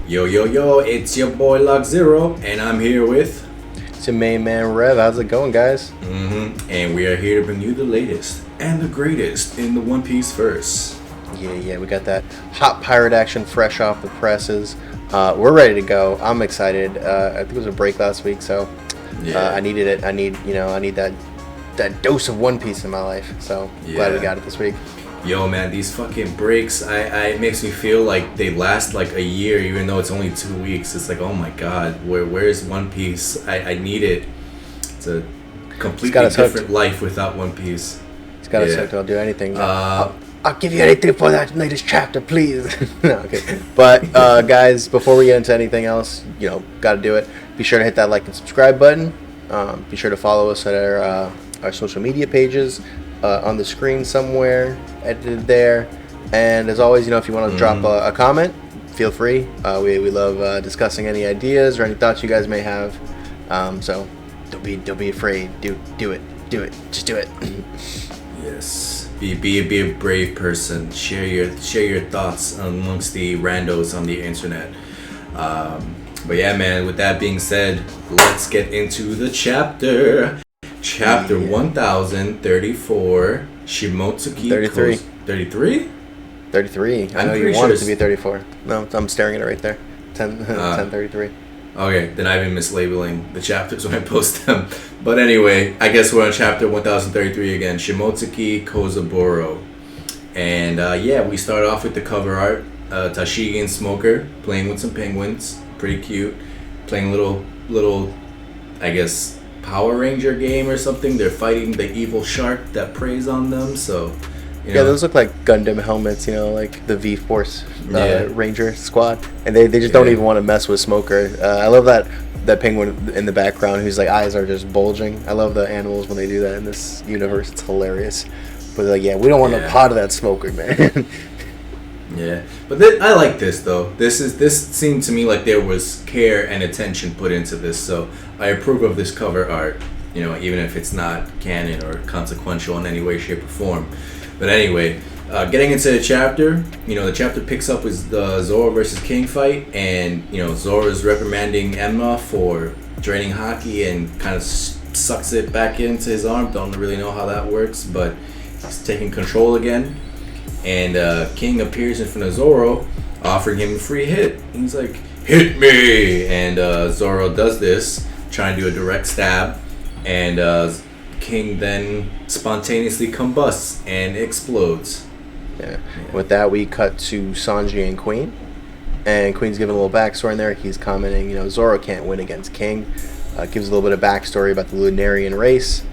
Yo, yo, yo, it's your boy Lock Zero, and I'm here with. It's your main man Rev. How's it going, guys? And we are here to bring you the latest and the greatest in the One Piece verse. Yeah, we got that hot pirate action fresh off the presses. We're ready to go. I'm excited. I think it was a break last week, so I needed it. I need that dose of One Piece in my life. So glad we got it this week. Yo, man, these fucking breaks, it makes me feel like they last like a year, even though it's only 2 weeks. It's like, oh my god, where's One Piece? I need it. It's a completely different life without One Piece. It's got us hooked. I'll do anything. I'll give you anything for that latest chapter, please. No, okay. But guys, before we get into anything else, got to do it. Be sure to hit that like and subscribe button. Be sure to follow us at our social media pages. On the screen somewhere, edited there. And as always, if you want to drop a comment, feel free. We love discussing any ideas or any thoughts you guys may have. So don't be afraid. Do it. Just do it. Yes. Be a brave person. Share your thoughts amongst the randos on the internet. But yeah, man. With that being said, let's get into the chapter. Chapter 1034, Shimotsuki 33. 33? 33. I know you want it to be 34. No, I'm staring at it right there. 1033. Okay, then I've been mislabeling the chapters when I post them. But anyway, I guess we're on chapter 1033 again, Shimotsuki Kozaburo. And we start off with the cover art. Tashigi and Smoker playing with some penguins. Pretty cute. Playing little, I guess, Power Ranger game or something. They're fighting the evil shark that preys on them. So, those look like Gundam helmets. Like the V-Force Ranger squad, and they just don't even want to mess with Smoker. I love that penguin in the background whose eyes are just bulging. I love the animals when they do that in this universe. It's hilarious. But we don't want no part of that Smoker, man. Yeah, but I like this though. This seemed to me like there was care and attention put into this, so I approve of this cover art. Even if it's not canon or consequential in any way, shape, or form. But anyway, getting into the chapter, the chapter picks up with the Zoro versus King fight, and Zoro is reprimanding Enma for draining Haki and kind of sucks it back into his arm. Don't really know how that works, but he's taking control again. And King appears in front of Zoro, offering him a free hit. He's like, "Hit me!" And Zoro does this, trying to do a direct stab. And King then spontaneously combusts and explodes. Yeah. With that, we cut to Sanji and Queen. And Queen's giving a little backstory in there. He's commenting, Zoro can't win against King. Gives a little bit of backstory about the Lunarian race.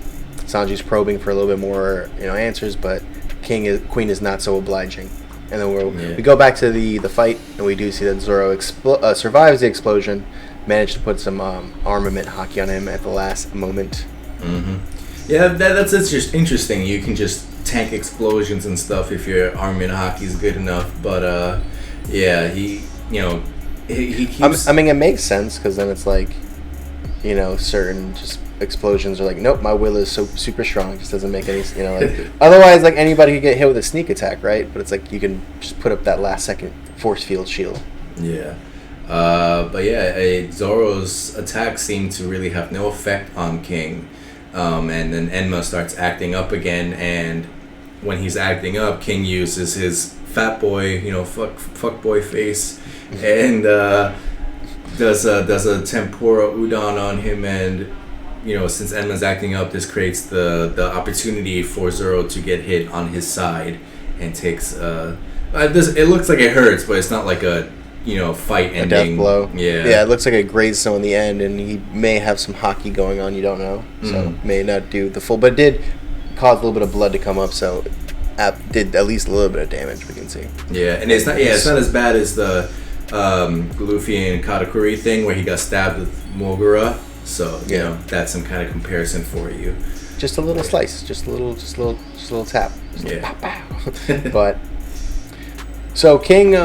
Sanji's probing for a little bit more, answers, but Queen is not so obliging. And then we go back to the fight, and we do see that Zoro survives the explosion, managed to put some armament Haki on him at the last moment. Mm-hmm. Yeah, that's just interesting. You can just tank explosions and stuff if your armament Haki is good enough. But he keeps. I mean, it makes sense because then it's like, certain just explosions are like, nope, my will is so super strong. It just doesn't make any, otherwise, anybody could get hit with a sneak attack, right? But it's like you can just put up that last second force field shield. Yeah. Zoro's attacks seem to really have no effect on King. And then Enma starts acting up again, and when he's acting up, King uses his fat boy, fuck boy face, and does a tempura udon on him, and since Enma's acting up, this creates the opportunity for Zoro to get hit on his side, and takes it looks like it hurts, but it's not like a fight ending. A death blow. Yeah, it looks like a grazed him in the end, and he may have some Haki going on. You don't know, so may not do the full, but it did cause a little bit of blood to come up, so did at least a little bit of damage. We can see. Yeah, and it's not as bad as the Luffy and Katakuri thing where he got stabbed with Mogura. So that's some kind of comparison for you. Just a little slice, just a little tap. Pow, pow. But so King,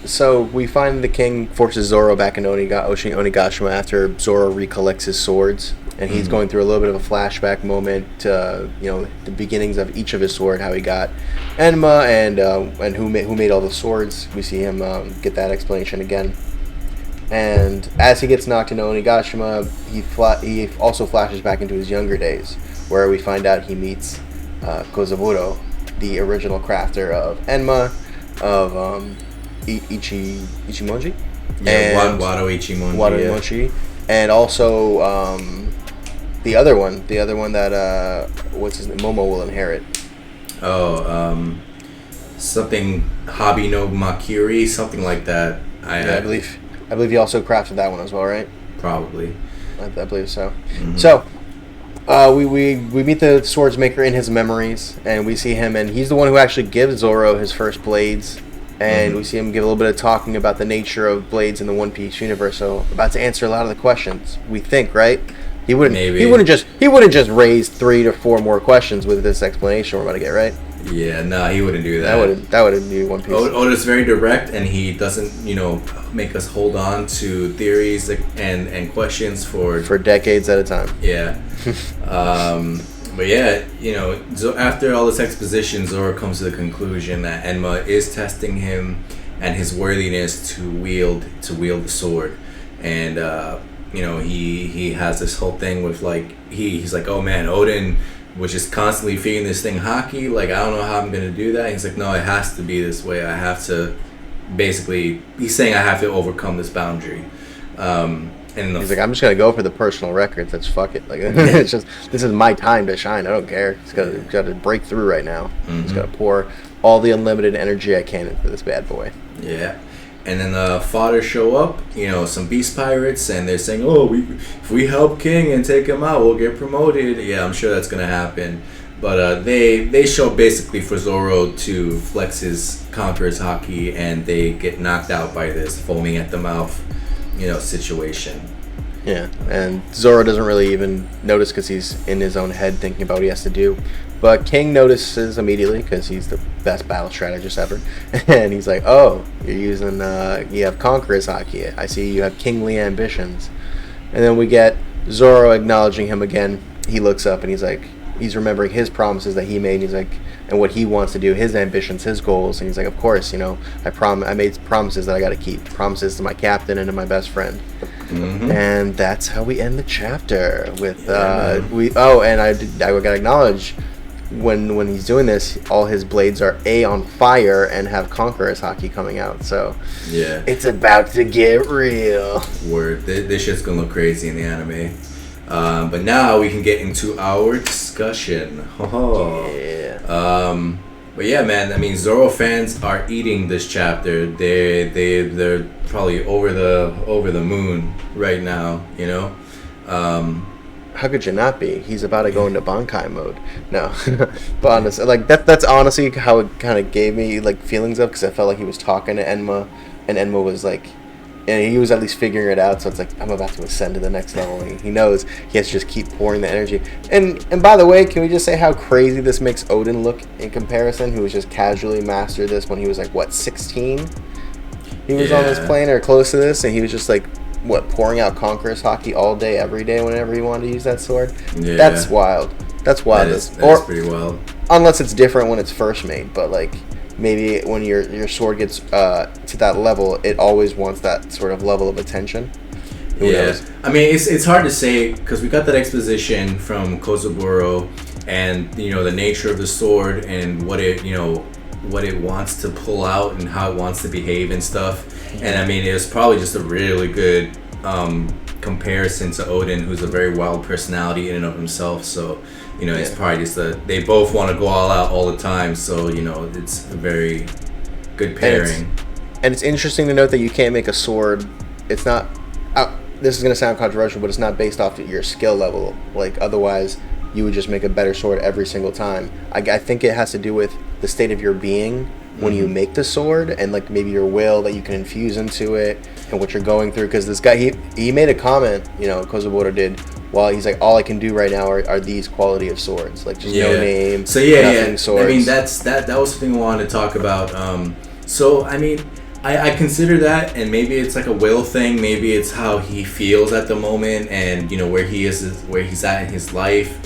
so we find the King forces Zoro back into Onigashima after Zoro recollects his swords, and he's going through a little bit of a flashback moment. The beginnings of each of his sword, how he got Enma, and who made all the swords. We see him get that explanation again. And as he gets knocked into Onigashima, he also flashes back into his younger days, where we find out he meets Kozaburo, the original crafter of Enma, of Ichimonji? Yeah, Wado Ichimonji. Wado Ichimonji. And also the other one that, what's his name? Momo will inherit. Oh, something Hobby no Makiri, something like that. I believe he also crafted that one as well, right? Probably. I believe so. Mm-hmm. So, we meet the swordsmaker in his memories, and we see him, and he's the one who actually gives Zoro his first blades, and we see him give a little bit of talking about the nature of blades in the One Piece universe. So, about to answer a lot of the questions, we think, right? He wouldn't just raise 3 to 4 more questions with this explanation we're about to get, right? Yeah, no, he wouldn't do that. That wouldn't be One Piece. Oda's very direct, and he doesn't, make us hold on to theories and questions for decades at a time. Yeah. But yeah, after all this exposition, Zoro comes to the conclusion that Enma is testing him and his worthiness to wield the sword, and he has this whole thing with he's like, oh man, Odin was just constantly feeding this thing hockey. Like, I don't know how I'm gonna do that. And he's like, no, it has to be this way. I have to. Basically, he's saying I have to overcome this boundary. And he's like, I'm just gonna go for the personal records. Let's fuck it. Like, it's just, this is my time to shine. I don't care. It's got to break through right now. Mm-hmm. It's got to pour all the unlimited energy I can into this bad boy. Yeah. And then the fodder show up, some beast pirates, and they're saying, oh, if we help King and take him out, we'll get promoted. Yeah, I'm sure that's going to happen. But they show basically for Zoro to flex his Conqueror's Haki, and they get knocked out by this foaming at the mouth, situation. Yeah, and Zoro doesn't really even notice because he's in his own head thinking about what he has to do. But King notices immediately because he's the best battle strategist ever. And he's like, oh, you're using, you have Conqueror's Haki. I see you have kingly ambitions. And then we get Zoro acknowledging him again. He looks up and he's like, he's remembering his promises that he made. He's like, and what he wants to do, his ambitions, his goals. And he's like, of course, I made promises that I got to keep. Promises to my captain and to my best friend. Mm-hmm. And that's how we end the chapter with, and I gotta acknowledge, when he's doing this, all his blades are on fire and have Conqueror's Haki coming out. So yeah, it's about to get real. Word, this shit's gonna look crazy in the anime. But now we can get into our discussion. Yeah. But yeah, man. I mean, Zoro fans are eating this chapter. They're probably over the moon right now. How could you not be? He's about to go into Bankai mode. No, but honestly, that's honestly how it kind of gave me feelings of, because I felt like he was talking to Enma, and Enma was like, and he was at least figuring it out. So it's like, I'm about to ascend to the next level. And he knows he has to just keep pouring the energy. And by the way, can we just say how crazy this makes Odin look in comparison? Who was just casually mastered this when he was 16? He was on this plane or close to this, and he was just pouring out Conqueror's Haki all day, every day, whenever he wanted to use that sword. Yeah. That's wild. That's wild. That is pretty wild. Unless it's different when it's first made, but maybe when your sword gets to that level, it always wants that sort of level of attention. Who knows? I mean, it's hard to say because we got that exposition from Kozaburo, and the nature of the sword and what it wants to pull out and how it wants to behave and stuff. And I mean, it was probably just a really good comparison to Odin, who's a very wild personality in and of himself. So, it's probably just they both want to go all out all the time. So, it's a very good pairing. And it's interesting to note that you can't make a sword. It's not. This is going to sound controversial, but it's not based off of your skill level. Otherwise, you would just make a better sword every single time. I think it has to do with the state of your being when you make the sword, and maybe your will that you can infuse into it, and what you're going through. Because this guy, he made a comment, Kozaburo did, while he's like, all I can do right now are these quality of swords, no name. So nothing swords. I mean, that was something I wanted to talk about. So I mean, I consider that, and maybe it's a will thing, maybe it's how he feels at the moment, and where he is, where he's at in his life.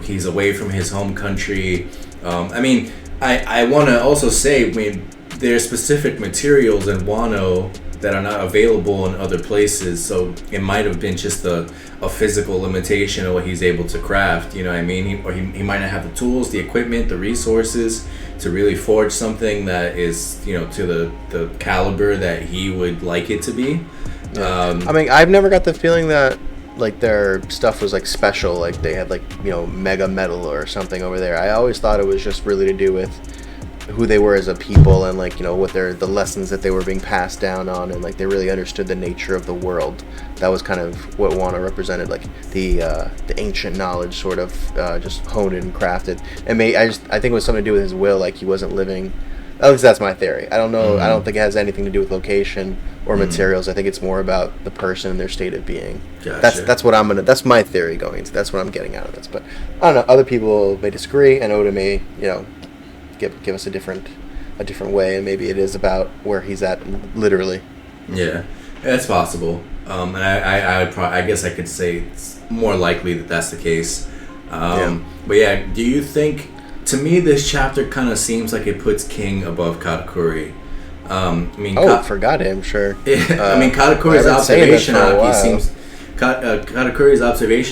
He's away from his home country. I mean, I want to also say, I mean, there's specific materials in Wano that are not available in other places. So it might have been just a physical limitation of what he's able to craft. You know what I mean? He might not have the tools, the equipment, the resources to really forge something that is, you know, to the caliber that he would like it to be. Yeah. I mean, I've never got the feeling that like their stuff was like special, like they had like, you know, mega metal or something over there. I always thought it was just really to do with who they were as a people and like, you know, what the lessons that they were being passed down on, and like they really understood the nature of the world. That was kind of what Wano represented, like the ancient knowledge sort of just honed and crafted. And I think it was something to do with his will, like he wasn't living. At least that's my theory. I don't know. I don't think it has anything to do with location or materials. I think it's more about the person and their state of being. Gotcha. That's my theory going into. That's what I'm getting out of this. But I don't know. Other people may disagree, and Oda may, you know, give us a different way, and maybe it is about where he's at literally. Yeah, that's possible. And I guess I could say it's more likely that that's the case. But yeah, do you think? To me, this chapter kind of seems like it puts King above Katakuri. I mean, forgot him, sure. I mean, Katakuri's observation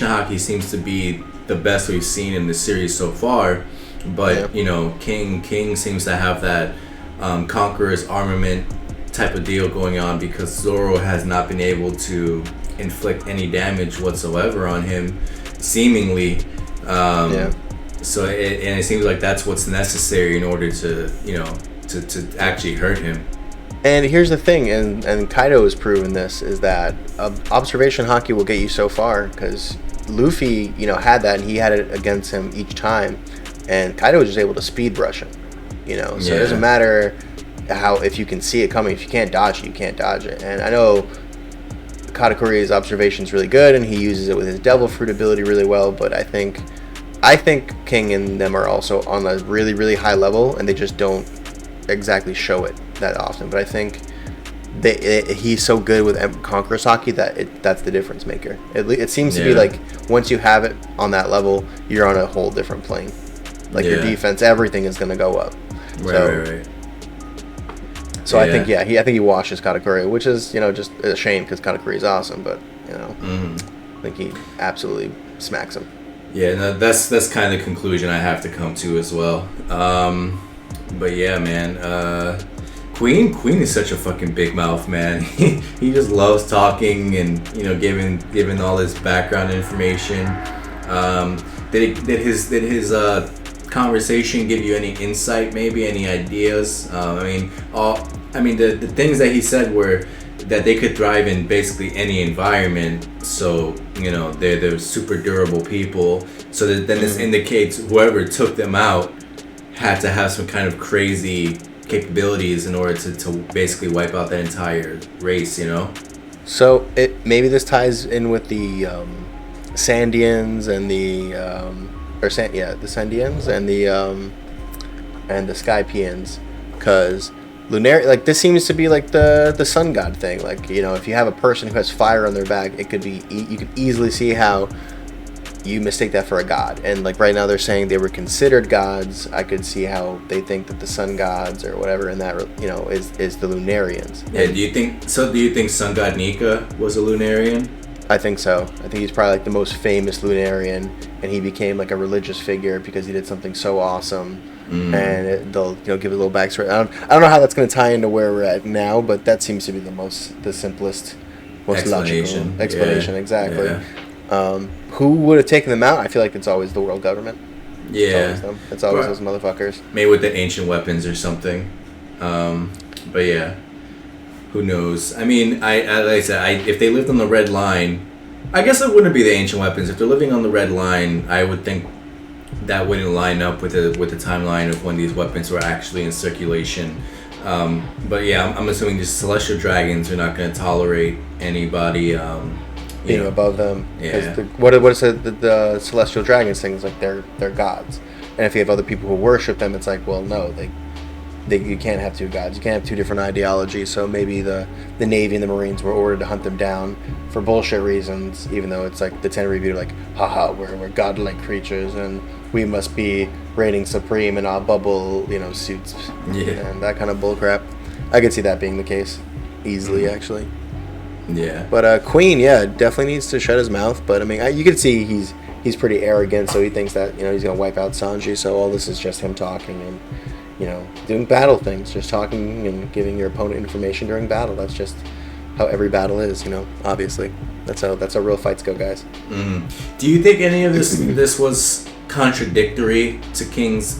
hockey seems to be the best we've seen in the series so far. But you know, King seems to have that conqueror's armament type of deal going on, because Zoro has not been able to inflict any damage whatsoever on him, seemingly. So it seems like that's what's necessary in order to, you know, to actually hurt him. And here's the thing, and Kaido has proven this, is that observation hockey will get you so far, because Luffy, you know, had that, and he had it against him each time, and Kaido was just able to speed brush him, you know. So it doesn't matter if you can see it coming. If you can't dodge it, you can't dodge it. And I know Katakuri's observation is really good, and he uses it with his Devil Fruit ability really well, but I think King and them are also on a really, really high level, and they just don't exactly show it that often. But I think he's so good with Conqueror's Haki that's the difference maker. It seems to be like once you have it on that level, you're on a whole different plane. Like your defense, everything is going to go up. Right. So I think I think he washes Katakuri, which is, you know, just a shame because Katakuri is awesome, but you know, I think he absolutely smacks him. Yeah, no, that's kind of the conclusion I have to come to as well. But yeah, man, Queen is such a fucking big mouth, man. He just loves talking and, you know, giving all this background information. Did his conversation give you any insight, maybe any ideas? The things that he said were that they could thrive in basically any environment. So, you know, they're super durable people. So then this indicates whoever took them out had to have some kind of crazy capabilities in order to basically wipe out that entire race, you know? So maybe this ties in with the Sandians and the Sandians and the Skypians, because like this seems to be like the sun god thing. Like, you know, if you have a person who has fire on their back, it could be you could easily see how you mistake that for a god. And like right now they're saying they were considered gods. I could see how they think that the sun gods or whatever in that, you know, is the Lunarians. Yeah. Do you think Sun God Nika was a Lunarian? I think so. I think he's probably like the most famous Lunarian, and he became like a religious figure because he did something so awesome. And they'll, you know, give a little backstory. I don't know how that's going to tie into where we're at now, but that seems to be the simplest, most logical explanation. Exactly. Yeah. Who would have taken them out? I feel like it's always the world government. Yeah, it's always them. It's always those motherfuckers. Maybe with the ancient weapons or something. But yeah, who knows? I mean, like I said, if they lived on the Red Line, I guess it wouldn't be the ancient weapons. If they're living on the Red Line, I would think that wouldn't line up with the timeline of when these weapons were actually in circulation. But yeah, I'm assuming these celestial dragons are not going to tolerate anybody being above them. Yeah. What is the celestial dragons things, like they're gods, and if you have other people who worship them, it's like, well, no, you can't have two gods. You can't have two different ideologies. So maybe the Navy and the Marines were ordered to hunt them down for bullshit reasons, even though it's like the Tenryubi are like, haha, we're godlike creatures and we must be reigning supreme in our bubble, you know, suits. Yeah. And that kind of bullcrap. I could see that being the case. easily, actually. Yeah. But Queen, yeah, definitely needs to shut his mouth. But I mean, you can see he's pretty arrogant, so he thinks that he's gonna wipe out Sanji. So all this is just him talking and doing battle things, just talking and giving your opponent information during battle. That's just how every battle is, obviously. That's how real fights go, guys. Mm-hmm. Do you think any of this was contradictory to King's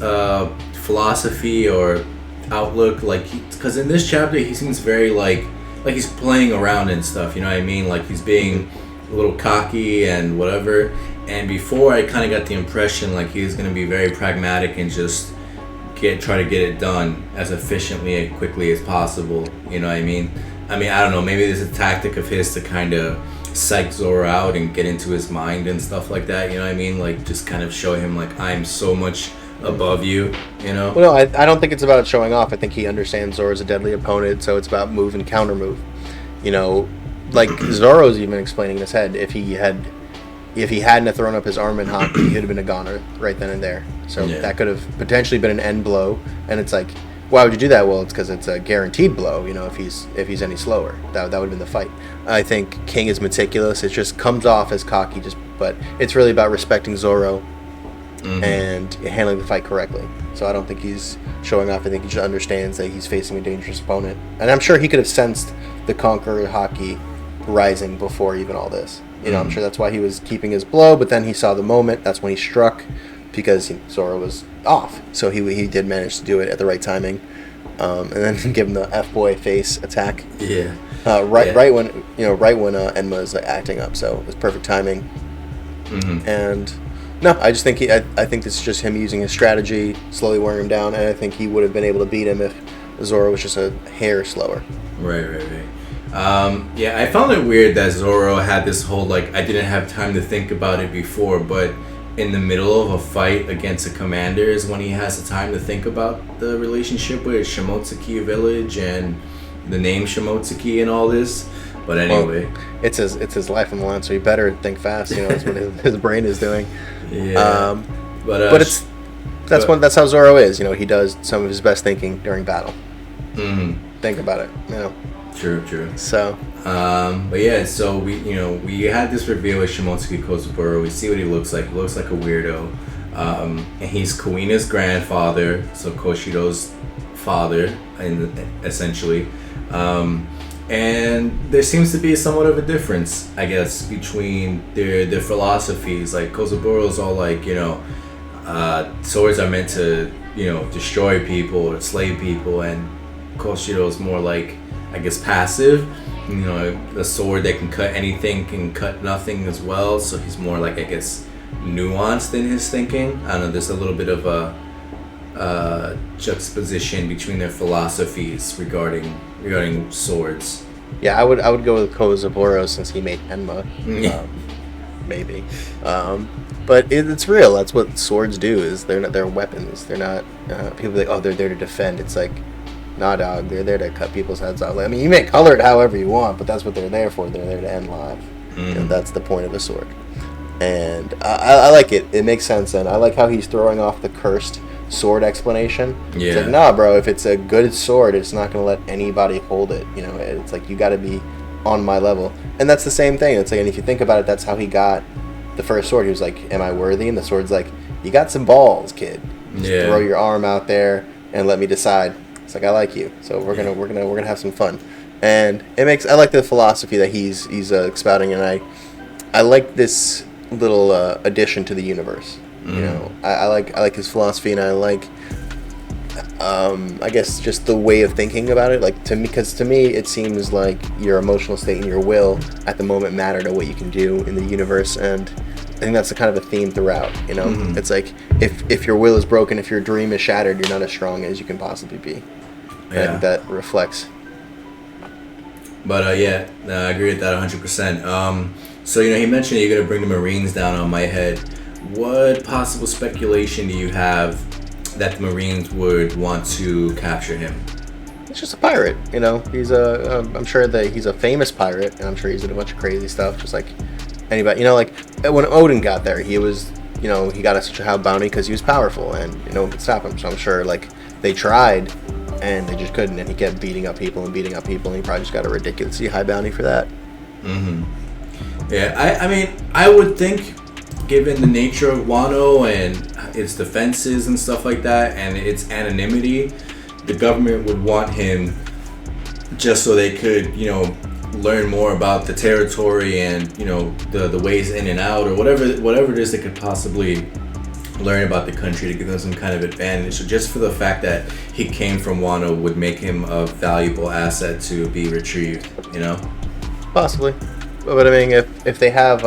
philosophy or outlook? Like, because in this chapter he seems very like he's playing around and stuff. You know what I mean? Like he's being a little cocky and whatever. And before, I kind of got the impression like he was going to be very pragmatic and just try to get it done as efficiently and quickly as possible. You know what I mean? I don't know. Maybe this is a tactic of his to kind of psych Zoro out and get into his mind and stuff like that. You know what I mean? Like just kind of show him like I'm so much above you. Well, no, I don't think it's about showing off. I think he understands Zoro's a deadly opponent, so it's about move and counter move. Like Zoro's even explaining in his head, if he hadn't have thrown up his arm in hockey, he'd have been a goner right then and there. So that could have potentially been an end blow. And it's like, why would you do that? Well, it's because it's a guaranteed blow. If he's any slower, that would have been the fight. I think King is meticulous. It just comes off as cocky, but it's really about respecting Zoro and handling the fight correctly. So I don't think he's showing off. I think he just understands that he's facing a dangerous opponent. And I'm sure he could have sensed the Conqueror Haki rising before even all this. I'm sure that's why he was keeping his blow, but then he saw the moment. That's when he struck, because Zoro was off. So he did manage to do it at the right timing, and then give him the F-boy face attack. Yeah. Right when Enma is acting up. So it was perfect timing. And no, I just think I think this is just him using his strategy, slowly wearing him down, and I think he would have been able to beat him if Zoro was just a hair slower. Right. I found it weird that Zoro had this whole I didn't have time to think about it before, but in the middle of a fight against a commander is when he has the time to think about the relationship with Shimotsuki village and the name Shimotsuki and all this. But anyway, well, it's his life on the line, so he better think fast. That's what his brain is doing. Yeah. But that's how Zoro is. He does some of his best thinking during battle. Think about it. True. So, so we had this reveal with Shimotsuki Kozaburo. We see what he looks like. He looks like a weirdo. And he's Kuina's grandfather, so Koshiro's father, essentially. And there seems to be somewhat of a difference, I guess, between their philosophies. Like Kozaburo's all swords are meant to, destroy people or slave people, and Koshiro's more like, I guess, passive. The sword that can cut anything can cut nothing as well. So he's more like, I guess, nuanced in his thinking. I don't know. There's a little bit of a juxtaposition between their philosophies regarding swords. Yeah, I would go with Kozaburo since he made Enma. Maybe. But it's real. That's what swords do. Is they're weapons. They're not people like, oh, they're there to defend. It's like, nah, dog, they're there to cut people's heads off. You may color it however you want, but that's what they're there for. They're there to end life. And that's the point of a sword. And I like it. It makes sense. And I like how he's throwing off the cursed sword explanation. Yeah. It's like, nah, bro, if it's a good sword, it's not going to let anybody hold it. It's like, you got to be on my level. And that's the same thing. It's like, and if you think about it, that's how he got the first sword. He was like, am I worthy? And the sword's like, you got some balls, kid. Just throw your arm out there and let me decide. It's like, I like you, so we're gonna have some fun, and I like the philosophy that he's expounding, and I like this little addition to the universe. I like his philosophy, and I like I guess just the way of thinking about it. Because to me it seems like your emotional state and your will at the moment matter to what you can do in the universe, and I think that's the kind of a theme throughout. It's like if your will is broken, if your dream is shattered, you're not as strong as you can possibly be. And that reflects. But I agree with that 100%. So he mentioned you're gonna bring the Marines down on my head. What possible speculation do you have that the Marines would want to capture him? He's just a pirate, He's I'm sure that he's a famous pirate, and I'm sure he's did a bunch of crazy stuff, just like anybody. Like when Odin got there, he was, he got such a high bounty because he was powerful, and no one could stop him. So I'm sure they tried, and they just couldn't, and he kept beating up people, and he probably just got a ridiculously high bounty for that. Yeah, I mean, I would think, given the nature of Wano and its defenses and stuff like that, and its anonymity, the government would want him just so they could, learn more about the territory and, the ways in and out, or whatever it is they could possibly learn about the country to give them some kind of advantage. So just for the fact that he came from Wano would make him a valuable asset to be retrieved, Possibly. But I mean, if they have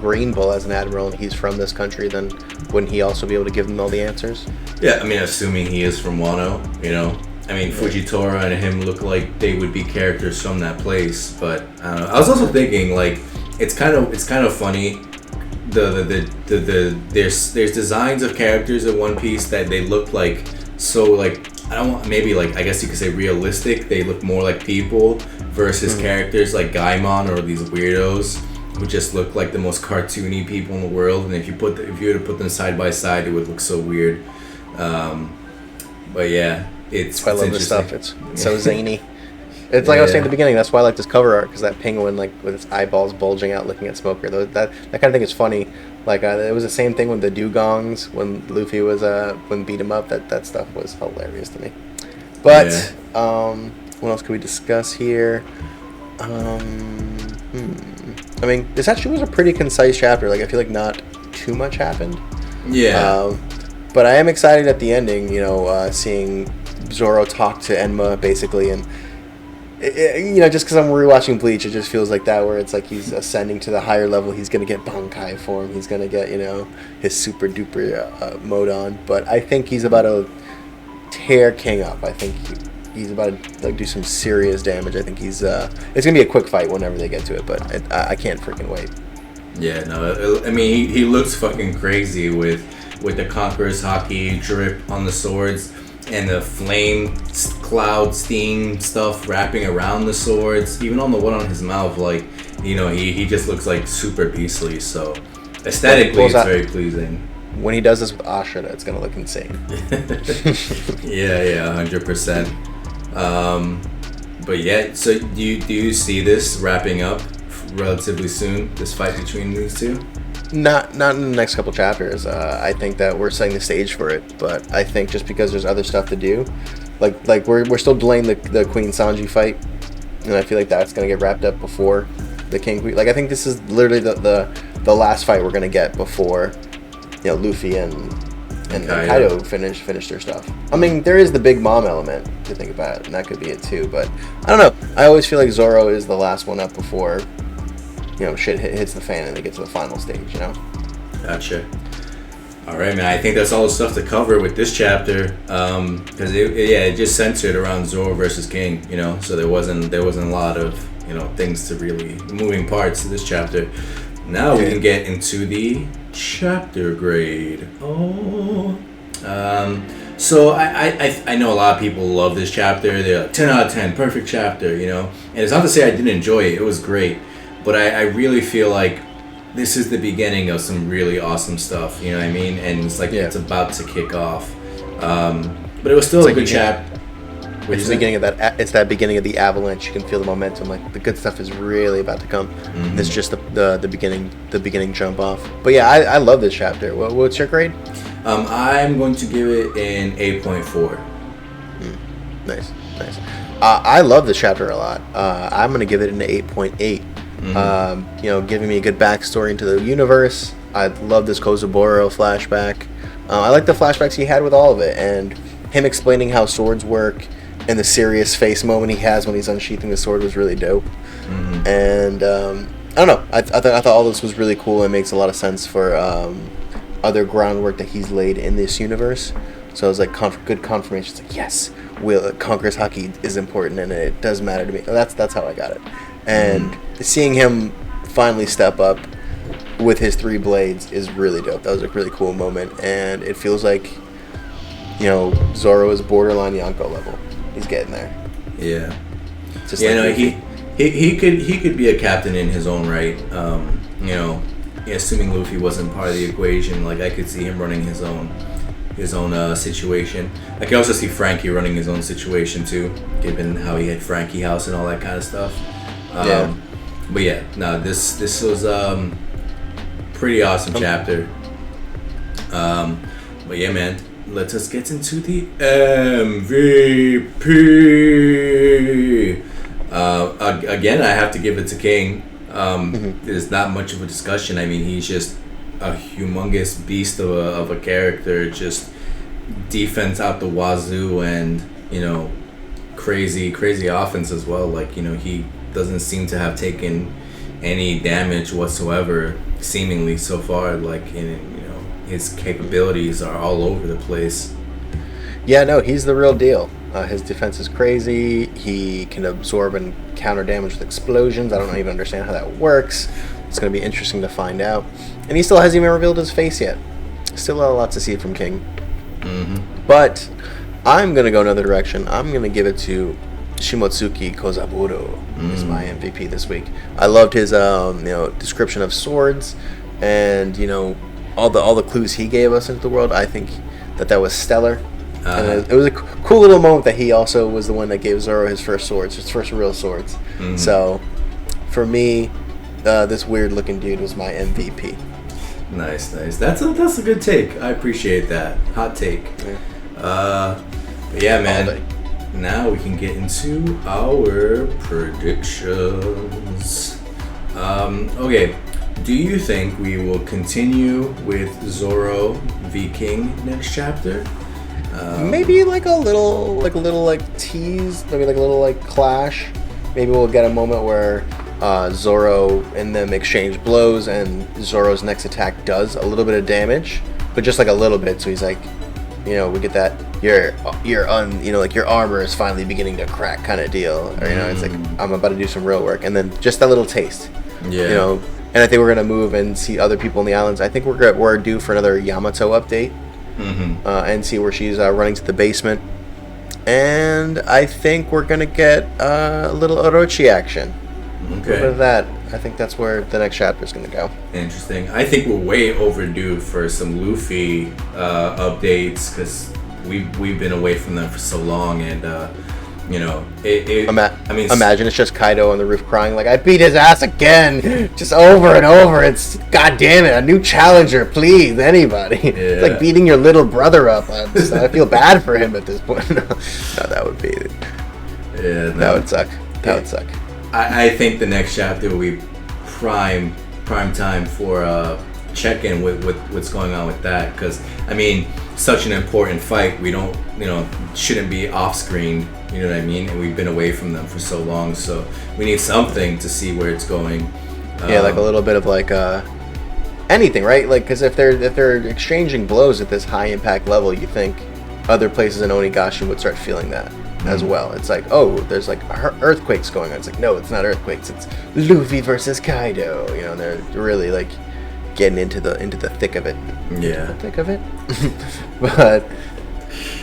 Green Bull as an admiral and he's from this country, then wouldn't he also be able to give them all the answers? Yeah, I mean, assuming he is from Wano, I mean, Fujitora and him look like they would be characters from that place. But I don't know. I was also thinking, like, it's kind of funny. There's designs of characters in One Piece that they look like, so like, I don't want, maybe like, I guess you could say realistic. They look more like people versus characters like Gaimon or these weirdos who just look like the most cartoony people in the world. And if you were to put them side by side, it would look so weird. But yeah, I love this stuff. It's so zany. It's like I was saying at the beginning. That's why I like this cover art, because that penguin, like with its eyeballs bulging out, looking at Smoker. That kind of thing is funny. Like it was the same thing with the dugongs when Luffy was when beat him up. That stuff was hilarious to me. But what else could we discuss here? I mean, this actually was a pretty concise chapter. Like I feel like not too much happened. Yeah. But I am excited at the ending. Seeing Zoro talk to Enma basically, and just because I'm rewatching Bleach, it just feels like that, where it's like he's ascending to the higher level. He's gonna get Bankai form. He's gonna get his super duper mode on. But I think he's about to tear King up. I think he's about to do some serious damage. I think it's gonna be a quick fight whenever they get to it. But I can't freaking wait. Yeah, no, I mean he looks fucking crazy with the Conqueror's Haki drip on the swords. And the flame cloud steam stuff wrapping around the swords, even on the one on his mouth, like, he just looks like super beastly. So aesthetically, it's very pleasing. When he does this with Ashura, it's gonna look insane. Yeah, 100%. But yeah, so do you see this wrapping up relatively soon? This fight between these two? Not in the next couple chapters. I think that we're setting the stage for it, but I think just because there's other stuff to do, like we're still delaying the Queen Sanji fight, and I feel like that's gonna get wrapped up before the King Queen. Like I think this is literally the last fight we're gonna get before Luffy and Kaido finish their stuff. I mean, there is the Big Mom element to think about, and that could be it too. But I don't know. I always feel like Zoro is the last one up before shit hits the fan and they get to the final stage, Gotcha. All right, man. I think that's all the stuff to cover with this chapter, because it just centered around Zoro versus King, so there wasn't a lot of things to really moving parts to this chapter. Now we can get into the chapter grade. So I know a lot of people love this chapter. They're like 10 out of 10, perfect chapter, and it's not to say I didn't enjoy it. It was great. But I really feel like this is the beginning of some really awesome stuff, you know what I mean? And it's like it's about to kick off. But it was still a good chapter. It's the beginning of that. It's that beginning of the avalanche. You can feel the momentum. Like the good stuff is really about to come. Mm-hmm. This is just the beginning jump off. But yeah, I love this chapter. What's your grade? I'm going to give it an 8.4. Nice. I love this chapter a lot. I'm going to give it an 8.8. Mm-hmm. Giving me a good backstory into the universe. I love this Kozaburo flashback. I like the flashbacks he had with all of it, and him explaining how swords work, and the serious face moment he has when he's unsheathing the sword was really dope. Mm-hmm. And I don't know. I thought all this was really cool and makes a lot of sense for other groundwork that he's laid in this universe. So it was like good confirmation. It's like, yes, Conqueror's Haki is important and it does matter to me. That's how I got it. And seeing him finally step up with his 3 blades is really dope. That was a really cool moment, and it feels like Zoro is borderline Yonko level. He's getting there. Yeah. He could be a captain in his own right. Assuming Luffy wasn't part of the equation, like I could see him running his own his own situation. I can also see Frankie running his own situation too, given how he had Frankie House and all that kind of stuff. But yeah, no, this was pretty awesome chapter. But yeah, man, let us get into the MVP. Again, I have to give it to King. There's not much of a discussion. I mean, he's just a humongous beast of a character. Just defense out the wazoo, and crazy offense as well. Like, he doesn't seem to have taken any damage whatsoever, seemingly so far. Like, his capabilities are all over the place. Yeah, no, he's the real deal. His defense is crazy. He can absorb and counter damage with explosions. I don't even understand how that works. It's going to be interesting to find out. And he still hasn't even revealed his face yet. Still a lot to see from King. But I'm going to go another direction. I'm going to give it to Shimotsuki Kozaburo. Is my MVP this week. I loved his description of swords, and all the clues he gave us into the world. I think that was stellar. And it was a cool little moment that he also was the one that gave Zoro his first swords, his first real swords. So, for me, this weird looking dude was my MVP. Nice. That's a good take. I appreciate that. Hot take. But yeah, man. Now we can get into our predictions. Okay. Do you think we will continue with Zoro v King next chapter? Maybe like a little tease, maybe like a little clash. Maybe we'll get a moment where Zoro and them exchange blows, and Zoro's next attack does a little bit of damage, but just like a little bit. So he's like, we get that your armor is finally beginning to crack kind of deal, or it's like I'm about to do some real work, and then just that little taste. Yeah. And I think we're gonna move and see other people in the islands. I think we're due for another Yamato update. And see where she's running to the basement. And I think we're going to get a little Orochi action. Okay. A little bit of that. I think that's where the next chapter is going to go. Interesting. I think we're way overdue for some Luffy updates, because we've been away from them for so long, and imagine it's just Kaido on the roof crying like, I beat his ass again, just over and over. It's, god damn it, a new challenger, please, anybody. Yeah. It's like beating your little brother up. I feel bad for him at this point. No, that would be. Yeah, that would suck. Would suck. I think the next chapter will be prime time for check-in with what's going on with that, because such an important fight, we don't shouldn't be off screen. You know what I mean? And we've been away from them for so long, so we need something to see where it's going. Yeah, like a little bit of anything, right? Like, because if they're exchanging blows at this high impact level, you think other places in Onigashima would start feeling that as well. It's like, oh, there's earthquakes going on. It's like, no, it's not earthquakes. It's Luffy versus Kaido. They're really getting into the thick of it. Yeah, the thick of it.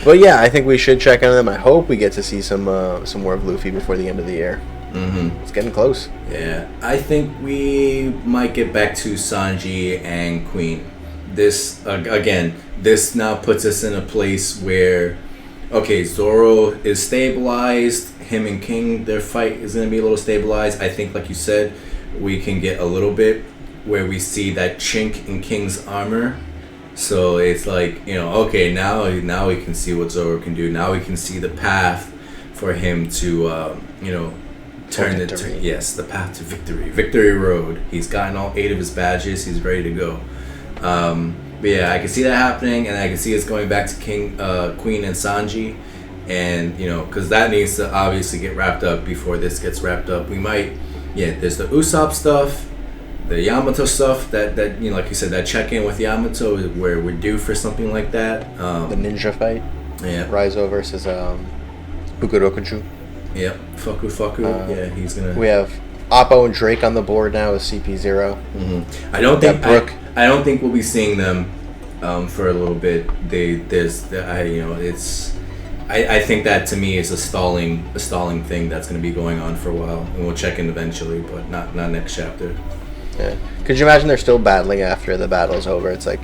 But yeah, I think we should check on them. I hope we get to see some more of Luffy before the end of the year. It's getting close. Yeah, I think we might get back to Sanji and Queen. This this now puts us in a place where, okay, Zoro is stabilized. Him and King, their fight is going to be a little stabilized. I think, like you said, we can get a little bit where we see that chink in King's armor. So it's like, okay, now we can see what Zoro can do. Now we can see the path for him to, turn into, the path to victory. Victory Road. He's gotten all 8 of his badges. He's ready to go. But yeah, I can see that happening, and I can see us going back to King, Queen, and Sanji. And, because that needs to obviously get wrapped up before this gets wrapped up. We might, there's the Usopp stuff. The Yamato stuff, that like you said, that check-in with Yamato is where we're due for something like that. The ninja fight. Yeah. Raizo versus Fukurokuju. Yep. Fuku. Yeah, he's gonna. We have Oppo and Drake on the board now with CP0. I don't think I don't think we'll be seeing them for a little bit. I think that to me is a stalling thing that's going to be going on for a while, and we'll check in eventually, but not next chapter. Yeah. Could you imagine they're still battling after the battle's over? It's like,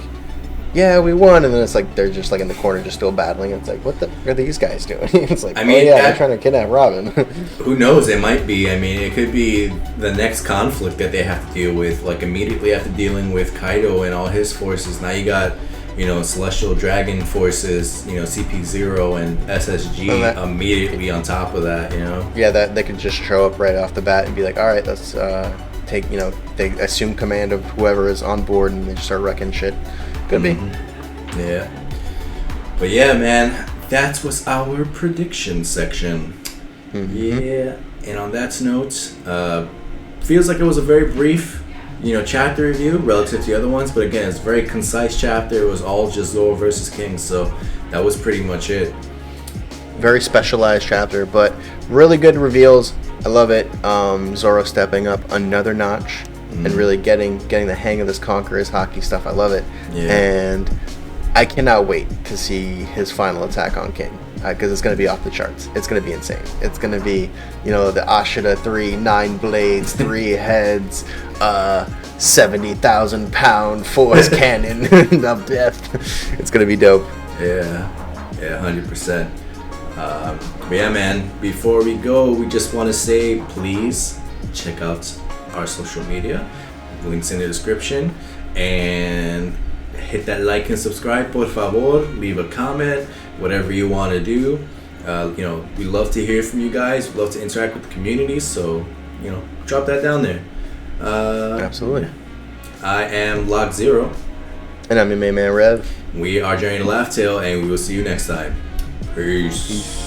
yeah, we won, and then it's like they're just like in the corner, just still battling. It's like, what the are these guys doing? It's like, they're trying to kidnap Robin. Who knows? It might be. I mean, it could be the next conflict that they have to deal with. Like immediately after dealing with Kaido and all his forces, now you got, Celestial Dragon forces, CP0 and SSG immediately on top of that. Yeah, that they could just show up right off the bat and be like, all right, let's take. They assume command of whoever is on board, and they just start wrecking shit. Could be. Yeah. But yeah, man, that was our prediction section. Yeah. And on that note, feels like it was a very brief, chapter review relative to the other ones. But again, it's a very concise chapter. It was all just Zoro versus King. So that was pretty much it. Very specialized chapter, but really good reveals. I love it. Zoro stepping up another notch. And really getting the hang of this Conqueror's hockey stuff. I love it. Yeah. And I cannot wait to see his final attack on King. Because it's going to be off the charts. It's going to be insane. It's going to be, the Ashita 3, 9 blades, 3 heads, 70,000 pound force cannon of death. It's going to be dope. Yeah, 100%. But yeah, man, before we go, we just want to say, please check out our social media, links in the description, and hit that like and subscribe, por favor. Leave a comment, whatever you want to do. We love to hear from you guys. We love to interact with the community, so drop that down there. Absolutely. I am Lock Zero, and I'm your main man Rev. We are Journey to Laugh Tale, and we will see you next time. Peace.